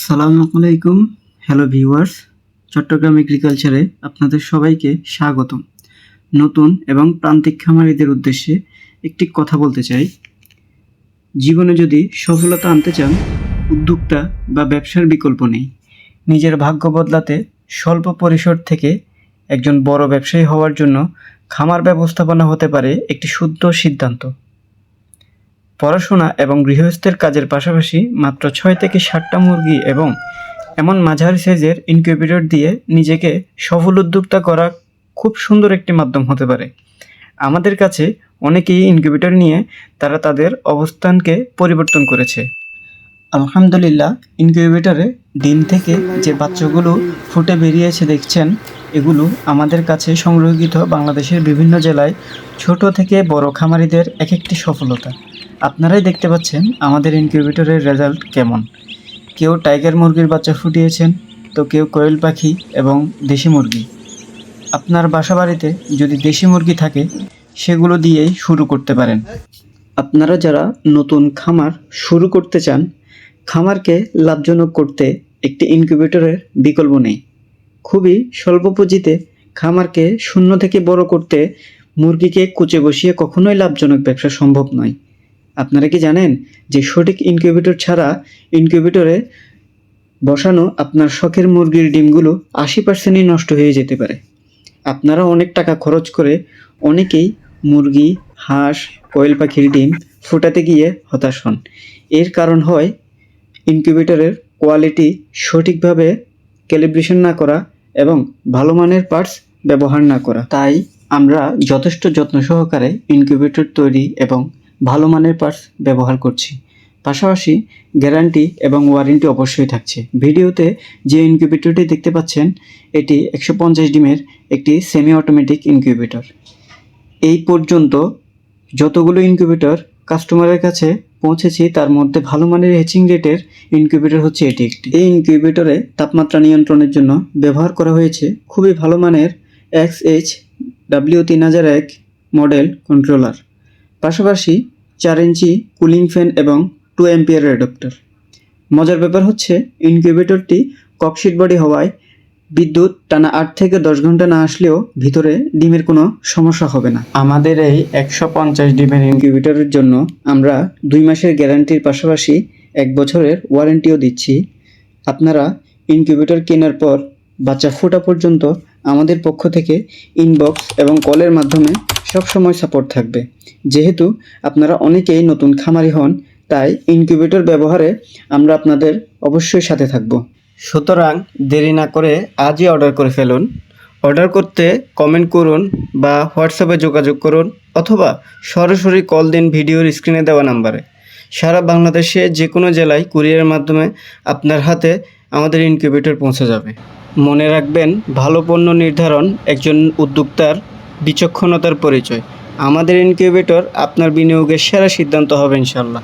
আসসালামু আলাইকুম। Hello viewers, Chittagong এগ্রিকালচারে আপনাদের সবাইকে স্বাগতম। নতুন এবং প্রান্তিক খামারিদের উদ্দেশ্যে একটি কথা বলতে চাই। জীবনে যদি সফলতা আনতে চান, উদ্যোক্তা বা ব্যবসার বিকল্প নেই। নিজের ভাগ্য বদলাতে স্বল্প পরিসর থেকে একজন বড় ব্যবসায়ী হওয়ার জন্য খামার ব্যবস্থাপনা হতে পারে একটি শুদ্ধ সিদ্ধান্ত। পড়াশোনা এবং গৃহস্থের কাজের পাশাপাশি মাত্র 6 থেকে 7টা মুরগি এবং এমন মাঝারি সাইজের ইনকিউবেটর দিয়ে নিজেকে সফল উদ্যোক্তা করা খুব সুন্দর একটি মাধ্যম হতে পারে। আমাদের কাছে অনেকেই ইনকিউবেটর নিয়ে তারা তাদের অবস্থানকে পরিবর্তন করেছে। আলহামদুলিল্লাহ, ইনকিউবেটরে ডিম থেকে যে বাচ্চাগুলো ফুটে বেরিয়েছে দেখছেন, এগুলো আমাদের কাছে সংরক্ষিত বাংলাদেশের বিভিন্ন জেলায় ছোট থেকে বড় খামারিদের এক একটি সফলতা। আপনারাই দেখতে পাচ্ছেন আমাদের ইনকিউবেটরের রেজাল্ট কেমন। কেউ টাইগার মুরগির বাচ্চা ফুটিয়েছেন, তো কেউ কোয়েল পাখি এবং দেশি মুরগি। আপনার বাসা বাড়িতে যদি দেশি মুরগি থাকে, সেগুলো দিয়েই শুরু করতে পারেন। আপনারা যারা নতুন খামার শুরু করতে চান, খামারকে লাভজনক করতে একটি ইনকিউবেটরের বিকল্প নেই। খুবই স্বল্প পুঁজিতে খামারকে শূন্য থেকে বড় করতে মুরগিকে কুচে বসিয়ে কখনোই লাভজনক ব্যবসা সম্ভব নয়। আপনারা কি জানেন যে সঠিক ইনকিউবেটর ছাড়া ইনকিউবেটরে বসানো আপনার শখের মুরগির ডিমগুলো 80%ই নষ্ট হয়ে যেতে পারে। আপনারা অনেক টাকা খরচ করে অনেকেই মুরগি, হাঁস, কোয়েল পাখির ডিম ফোটাতে গিয়ে হতাশ হন। এর কারণ হয় ইনকিউবেটরের কোয়ালিটি সঠিকভাবে ক্যালিব্রেশন না করা এবং ভালো মানের পার্টস ব্যবহার না করা। তাই আমরা যথেষ্ট যত্ন সহকারে ইনকিউবেটর তৈরি এবং ভালো মানের পার্টস ব্যবহার করছি। পাশাপাশি গ্যারান্টি এবং ওয়ারেন্টি অবশ্যই থাকছে। ভিডিওতে যে ইনকিউবেটরটি দেখতে পাচ্ছেন, এটি 150 ডিমের একটি সেমি অটোমেটিক ইনকিউবেটর। এই পর্যন্ত যতগুলো ইনকিউবেটর কাস্টমারের কাছে পৌঁছেছি, তার মধ্যে ভালো মানের হ্যাচিং রেটের ইনকিউবেটর হচ্ছে এটি একটি। এই ইনকিউবেটরে তাপমাত্রা নিয়ন্ত্রণের জন্য ব্যবহার করা হয়েছে খুবই ভালো মানের XHW3001 মডেল কন্ট্রোলার। পাশাপাশি 4 ইঞ্চি কুলিং ফ্যান এবং 2 অ্যাম্পিয়ার অ্যাডাপ্টার। মজার ব্যাপার হচ্ছে ইনকিউবেটরটি ককশিট বডি হওয়ায় বিদ্যুৎ টানা 8 থেকে 10 ঘন্টা না আসলেও ভিতরে ডিমের কোনো সমস্যা হবে না। আমাদের এই 150 ডিমের ইনকিউবেটরের জন্য আমরা 2 মাসের গ্যারান্টির পাশাপাশি 1 বছরের ওয়ারেন্টিও দিচ্ছি। আপনারা ইনকিউবেটর কেনার পর বাচ্চা ফোটা পর্যন্ত আমাদের পক্ষ থেকে ইনবক্স এবং কলের মাধ্যমে সবসময় সাপোর্ট থাকবে। যেহেতু আপনারা অনেকেই নতুন খামারি হন, তাই ইনকিউবেটর ব্যবহারে আমরা আপনাদের অবশ্যই সাথে থাকব। সুতরাং দেরি না করে আজই অর্ডার করে ফেলুন। অর্ডার করতে কমেন্ট করুন বা হোয়াটসঅ্যাপে যোগাযোগ করুন অথবা সরাসরি কল দিন ভিডিওর স্ক্রিনে দেওয়া নাম্বারে। সারা বাংলাদেশে যে কোনো জেলায় কুরিয়ারের মাধ্যমে আপনার হাতে আমাদের ইনকিউবেটর পৌঁছে যাবে। মনে রাখবেন, ভালো পণ্য নির্ধারণ একজন উদ্যোক্তার বিচক্ষণতার পরিচয়। আমাদের ইনকিউবেটর আপনার বিনিয়োগের সেরা সিদ্ধান্ত হবে ইনশাল্লাহ।